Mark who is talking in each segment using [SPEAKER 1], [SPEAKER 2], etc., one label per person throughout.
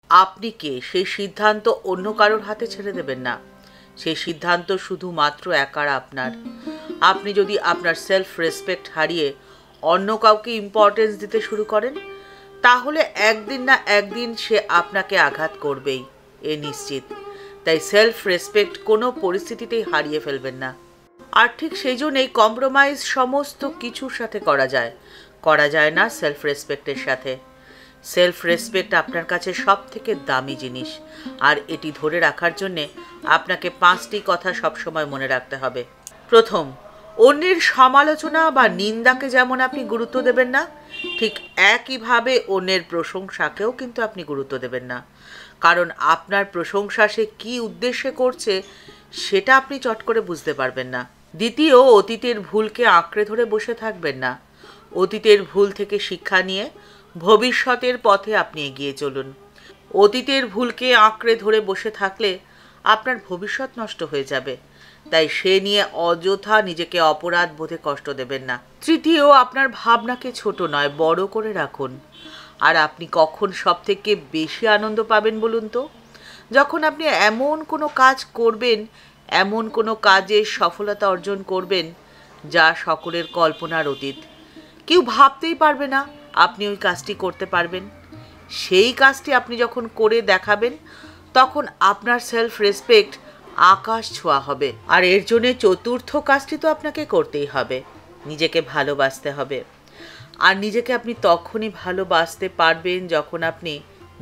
[SPEAKER 1] আপনি কে সেই সিদ্ধান্ত অন্য কারোর হাতে ছেড়ে দেবেন না। সেই সিদ্ধান্ত শুধুমাত্র একার আপনার। আপনি যদি আপনার সেলফ রেসপেক্ট হারিয়ে অন্য কাউকে ইম্পর্টেন্স দিতে শুরু করেন, তাহলে একদিন না একদিন সে আপনাকে আঘাত করবেই, এ নিশ্চিত। তাই সেলফ রেসপেক্ট কোনো পরিস্থিতিতেই হারিয়ে ফেলবেন না। আর ঠিক সেই জন্যেই কম্প্রোমাইজ সমস্ত কিছুর সাথে করা যায় না সেলফ রেসপেক্টের সাথে। সেলফ রেসপেক্ট আপনার কাছে সব থেকে দামি জিনিস, আর এটি ধরে রাখার জন্যে আপনাকে 5টি কথা সবসময় মনে রাখতে হবে। প্রথম, অন্যের সমালোচনা বা নিন্দাকে যেমন আপনি গুরুত্ব দেবেন না, ঠিক একইভাবে অন্যের প্রশংসাকেও কিন্তু আপনি গুরুত্ব দেবেন না। কারণ আপনার প্রশংসা সে কী উদ্দেশ্যে করছে সেটা আপনি চট করে বুঝতে পারবেন না। দ্বিতীয়, অতীতের ভুলকে আঁকড়ে ধরে বসে থাকবেন না। অতীতের ভুল থেকে শিক্ষা নিয়ে ভবিষ্যতের পথে আপনি এগিয়ে চলুন। অতীতের ভুলকে আঁকড়ে ধরে বসে থাকলে আপনার ভবিষ্যৎ নষ্ট হয়ে যাবে। তাই সে নিয়ে অযথা নিজেকে অপরাধ বোধে কষ্ট দেবেন না। তৃতীয়, আপনার ভাবনাকে ছোট নয় বড় করে রাখুন। আর আপনি কখন সব থেকে বেশি আনন্দ পাবেন বলুন তো? যখন আপনি এমন কোনো কাজ করবেন, এমন কোনো কাজে সফলতা অর্জন করবেন যা সকলের কল্পনার অতীত। কেউ ভাবতেই পারবে না আপনি ওই কাজটি করতে পারবেন। সেই কাজটি আপনি যখন করে দেখাবেন, তখন আপনার সেলফ রেসপেক্ট আকাশ ছোঁয়া হবে। আর এর জন্যে চতুর্থ কাজটি তো আপনাকে করতেই হবে, নিজেকে ভালোবাসতে হবে। আর নিজেকে আপনি তখনই ভালোবাসতে পারবেন যখন আপনি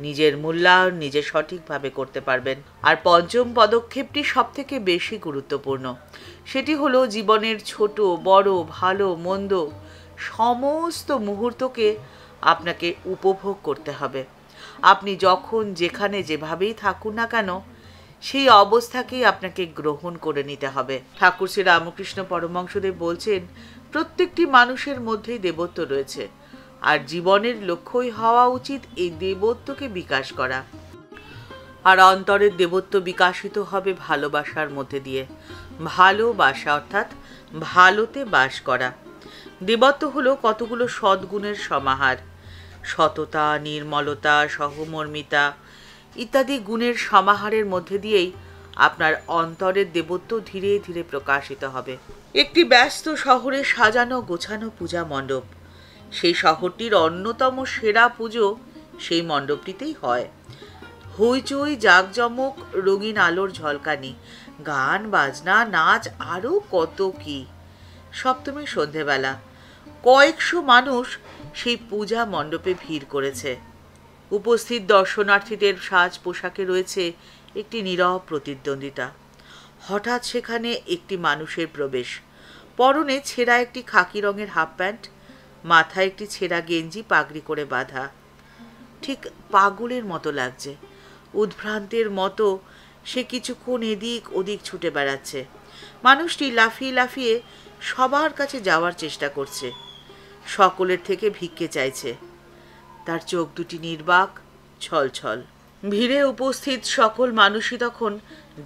[SPEAKER 1] নিজের মূল্যায়ন নিজে সঠিকভাবে করতে পারবেন। আর পঞ্চম পদক্ষেপটি সব থেকে বেশি গুরুত্বপূর্ণ। সেটি হলো জীবনের ছোট বড় ভালো মন্দ সমস্ত মুহূর্তকে আপনাকে উপভোগ করতে হবে। আপনি যখন যেখানে যেভাবেই থাকুন না কেন, সেই অবস্থাকেই আপনাকে গ্রহণ করে নিতে হবে। ঠাকুর শ্রী রামকৃষ্ণ পরমহংসদেব বলছেন, প্রত্যেকটি মানুষের মধ্যেই দেবত্ব রয়েছে, আর জীবনের লক্ষ্যই হওয়া উচিত এই দেবত্বকে বিকাশ করা। আর অন্তরের দেবত্ব বিকাশিত হবে ভালোবাসার মধ্যে দিয়ে। ভালোবাসা অর্থাৎ ভালোতে বাস করা। দেবত্ব হলো কতগুলো সদ্গুণের সমাহার। সততা, নির্মলতা, সহমর্মিতা ইত্যাদি গুণের সমাহারের মধ্যে দিয়েই আপনার অন্তরের দেবত্ব ধীরে ধীরে প্রকাশিত হবে। একটি ব্যস্ত শহরে সাজানো গোছানো পূজা মণ্ডপ, সেই শহরটির অন্যতম সেরা পুজো সেই মণ্ডপটিতেই হয়। হইচই, জাঁকজমক, রঙিন আলোর ঝলকানি, গান বাজনা, নাচ, আরও কত কি। সপ্তমীর সন্ধেবেলা কয়েকশো মানুষ সেই পূজা মণ্ডপে ভিড় করেছে। উপস্থিত দর্শনার্থীদের সাজ পোশাকে রয়েছে একটি নীরব প্রতিদ্বন্দ্বিতা। হঠাৎ সেখানে একটি মানুষের প্রবেশ। পরনে ছেঁড়া একটি খাকি রঙের হাফ প্যান্ট, মাথায় একটি ছেঁড়া গেঞ্জি পাগড়ি করে বাঁধা। ঠিক পাগলের মতো লাগছে। উদ্ভ্রান্তের মতো সে কিছুক্ষণ এদিক ওদিক ছুটে বেড়াচ্ছে। মানুষটি লাফিয়ে লাফিয়ে সবার কাছে যাওয়ার চেষ্টা করছে, সকলের থেকে ভিক্ষে চাইছে। তার চোখ দুটি নির্বাক, ছলছল। ভিড়ে উপস্থিত সকল মানুষই তখন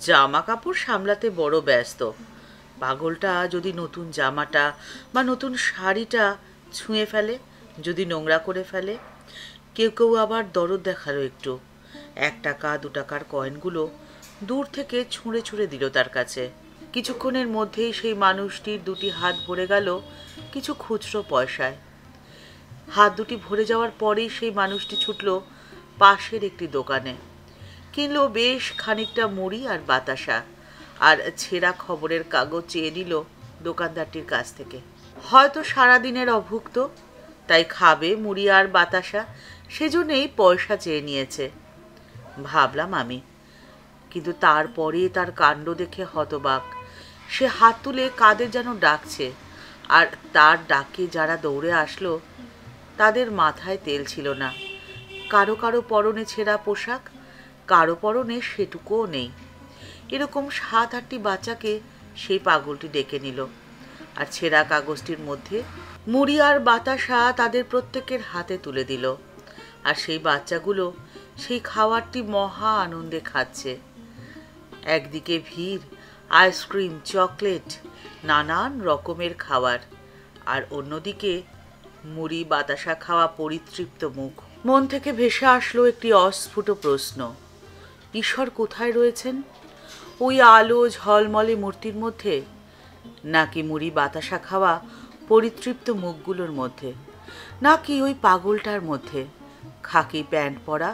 [SPEAKER 1] জামা কাপড় সামলাতে বড় ব্যস্ত। পাগলটা যদি নতুন জামাটা বা নতুন শাড়িটা ছুঁয়ে ফেলে, যদি নোংরা করে ফেলে। কেউ কেউ আবার দরদ দেখালো একটু। 1 টাকা 2 টাকার কয়েনগুলো দূর থেকে ছুঁড়ে ছুঁড়ে দিল তার কাছে। কিছুক্ষণের মধ্যেই সেই মানুষটির দুটি হাত ভরে গেল কিছু খুচরো পয়সায়। হাত দুটি ভরে যাওয়ার পরেই সেই মানুষটি ছুটল পাশের একটি দোকানে, কিনল বেশ খানিকটা মুড়ি আর বাতাসা, আর ছেঁড়া খবরের কাগজ চেয়ে নিল দোকানদারটির কাছ থেকে। হয়তো সারাদিনের অভুক্ত, তাই খাবে মুড়ি আর বাতাসা, সেজন্যই পয়সা চেয়ে নিয়েছে ভাবলাম আমি। কিন্তু তারপরে তার কাণ্ড দেখে হতবাক। সে হাত তুলে কাদের যেন ডাকছে, আর তার ডাকে যারা দৌড়ে আসলো তাদের মাথায় তেল ছিল না। কারো কারো পরনে ছেঁড়া পোশাক, কারো পরনে সেটুকুও নেই। এরকম 7-8টি বাচ্চাকে সেই পাগলটি ডেকে নিল, আর ছেঁড়া কাগজটির মধ্যে মুড়ি আর বাতাসা তাদের প্রত্যেকের হাতে তুলে দিল। আর সেই বাচ্চাগুলো সেই খাবারটি মহা আনন্দে খাচ্ছে। একদিকে ভিড়, আইসক্রিম, চকলেট, নানান রকমের খাবার, আর অন্যদিকে মুড়ি বাতাসা খাওয়া পরিতৃপ্ত মুখ। মন থেকে ভেসে আসলো একটি অস্ফুট প্রশ্ন, ঈশ্বর কোথায় রয়েছেন? ওই আলো ঝলমলে মূর্তির মধ্যে, নাকি মুড়ি বাতাসা খাওয়া পরিতৃপ্ত মুখগুলোর মধ্যে, নাকি ওই পাগলটার মধ্যে, খাকি প্যান্ট পরা,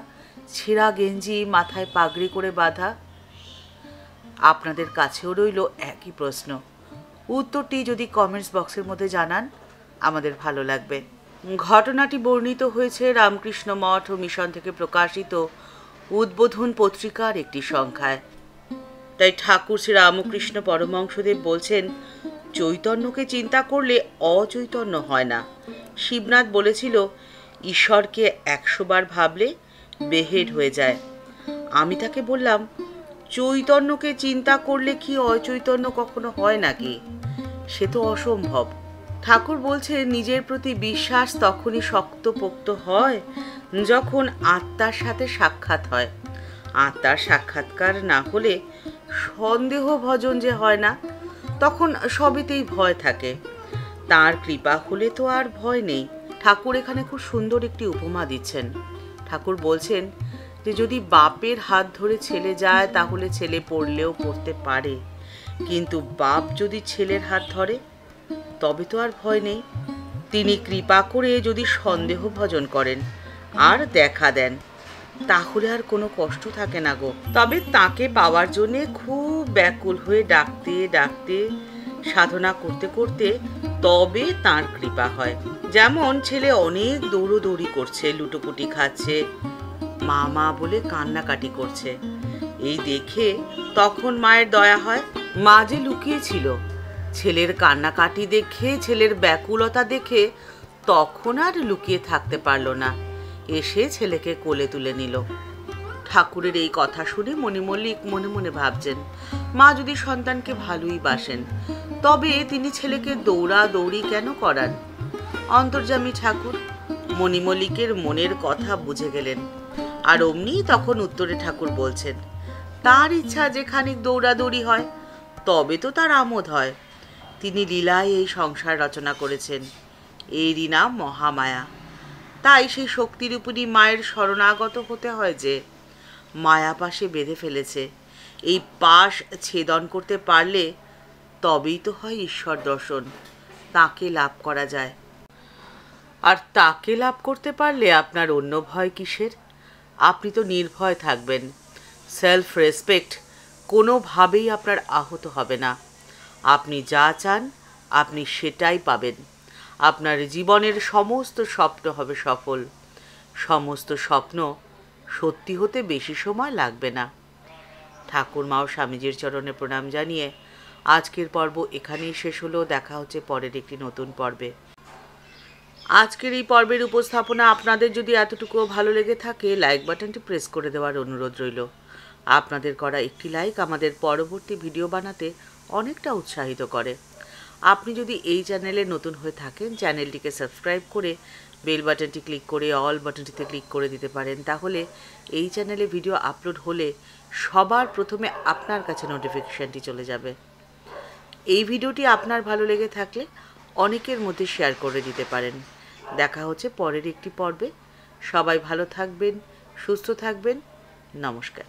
[SPEAKER 1] ছেঁড়া গেঞ্জি, মাথায় পাগড়ি করে বাঁধা? আপনাদের কাছেও রইল একই প্রশ্ন। উত্তরটি যদি কমেন্টস বক্সের মধ্যে জানান আমাদের ভালো লাগবে। ঘটনাটি বর্ণিত হয়েছে রামকৃষ্ণ মঠ ও মিশন থেকে প্রকাশিত উদ্বোধন পত্রিকার একটি সংখ্যায়। তাই ঠাকুর শ্রী রামকৃষ্ণ পরমহংসদেব বলছেন, চৈতন্যকে চিন্তা করলে অচৈতন্য হয় না। শিবনাথ বলেছিল, ঈশ্বরকে 100 বার ভাবলে বেহেড হয়ে যায়। আমি তাকে বললাম, চৈতন্যকে চিন্তা করলে কি অচৈতন্য কখনো হয় নাকি? সে তো অসম্ভব। ঠাকুর বলছে, নিজের প্রতি বিশ্বাস তখনই শক্তপোক্ত হয় যখন আত্মার সাথে সাক্ষাৎ হয়। আত্মার সাক্ষাৎকার না হলে সন্দেহ ভজন যে হয় না, তখন সবেতেই ভয় থাকে। তার কৃপা হলে তো আর ভয় নেই। ঠাকুর এখানে খুব সুন্দর একটি উপমা দিচ্ছেন। ঠাকুর বলছেন যে যদি বাপের হাত ধরে ছেলে যায় তাহলে ছেলে পড়লেও পড়তে পারে, কিন্তু বাপ যদি ছেলের হাত ধরে তবে তো আর ভয় নেই। তিনি কৃপা করে যদি সন্দেহ ভজন করেন আর দেখা দেন, তাহলে আর কোনো কষ্ট থাকে না গো। তবে তাকে পাওয়ার জন্যে খুব ব্যাকুল হয়ে ডাকতে ডাকতে, সাধনা করতে করতে তবে তার কৃপা হয়। যেমন ছেলে অনেক দৌড়োদৌড়ি করছে, লুটোপুটি খাচ্ছে, মা মা বলে কান্নাকাটি করছে, এই দেখে তখন মায়ের দয়া হয়। মা যে লুকিয়েছিল, ছেলের কান্নাকাটি দেখে, ছেলের ব্যাকুলতা দেখে তখন আর লুকিয়ে থাকতে পারল না, এসে ছেলেকে কোলে তুলে নিল। ঠাকুরের এই কথা শুনে মণিমল্লিক মনে মনে ভাবছেন, মা যদি সন্তানকে ভালোই বাসেন তবে তিনি ছেলেকে দৌড়াদৌড়ি কেন করান? অন্তর্যামী ঠাকুর মণিমল্লিকের মনের কথা বুঝে গেলেন, আর অমনি তখন উত্তরে ঠাকুর বলছেন, তার ইচ্ছা যে খানিক দৌড়াদৌড়ি হয় তবে তো তার আমোদ হয়। তিনি লীলায় এই সংসার রচনা করেছেন, এরই নাম মহামায়া। তাই সেই শক্তির উপরই মায়ের শরণাগত হতে হয়, যে মায়া পাশে বেঁধে ফেলেছে। এই পাশ ছেদন করতে পারলে তবেই তো হয় ঈশ্বর দর্শন, তাকে লাভ করা যায়। আর তাকে লাভ করতে পারলে আপনার অন্য ভয় কিসের? আপনি তো নির্ভয় থাকবেন। সেলফ রেসপেক্ট কোনোভাবেই আপনার আহত হবে না। আপনি যা চান আপনি সেটাই পাবেন। আপনার জীবনের সমস্ত স্বপ্ন হবে সফল। সমস্ত স্বপ্ন সত্যি হতে বেশি সময় লাগবে না। ঠাকুরমা ও স্বামীজির চরণে প্রণাম জানিয়ে আজকের পর্ব এখানেই শেষ হলো। দেখা হচ্ছে পরের একটি নতুন পর্বে। আজকের এই পর্বের উপস্থাপনা আপনাদের যদি এতটুকুও ভালো লেগে থাকে, লাইক বাটনটি প্রেস করে দেওয়ার অনুরোধ রইল। আপনাদের করা একটি লাইক আমাদের পরবর্তী ভিডিও বানাতে অনেকটা উৎসাহিত করে। আপনি যদি এই চ্যানেলে নতুন হয়ে থাকেন, চ্যানেলটিকে সাবস্ক্রাইব করে বেল বাটনটি ক্লিক করে অল বাটনটিতে ক্লিক করে দিতে পারেন। তাহলে এই চ্যানেলে ভিডিও আপলোড হলে সবার প্রথমে আপনার কাছে নোটিফিকেশানটি চলে যাবে। এই ভিডিওটি আপনার ভালো লেগে থাকলে অনেকের মধ্যে শেয়ার করে দিতে পারেন। দেখা হচ্ছে পরের একটি পর্বে। সবাই ভালো থাকবেন, সুস্থ থাকবেন। নমস্কার।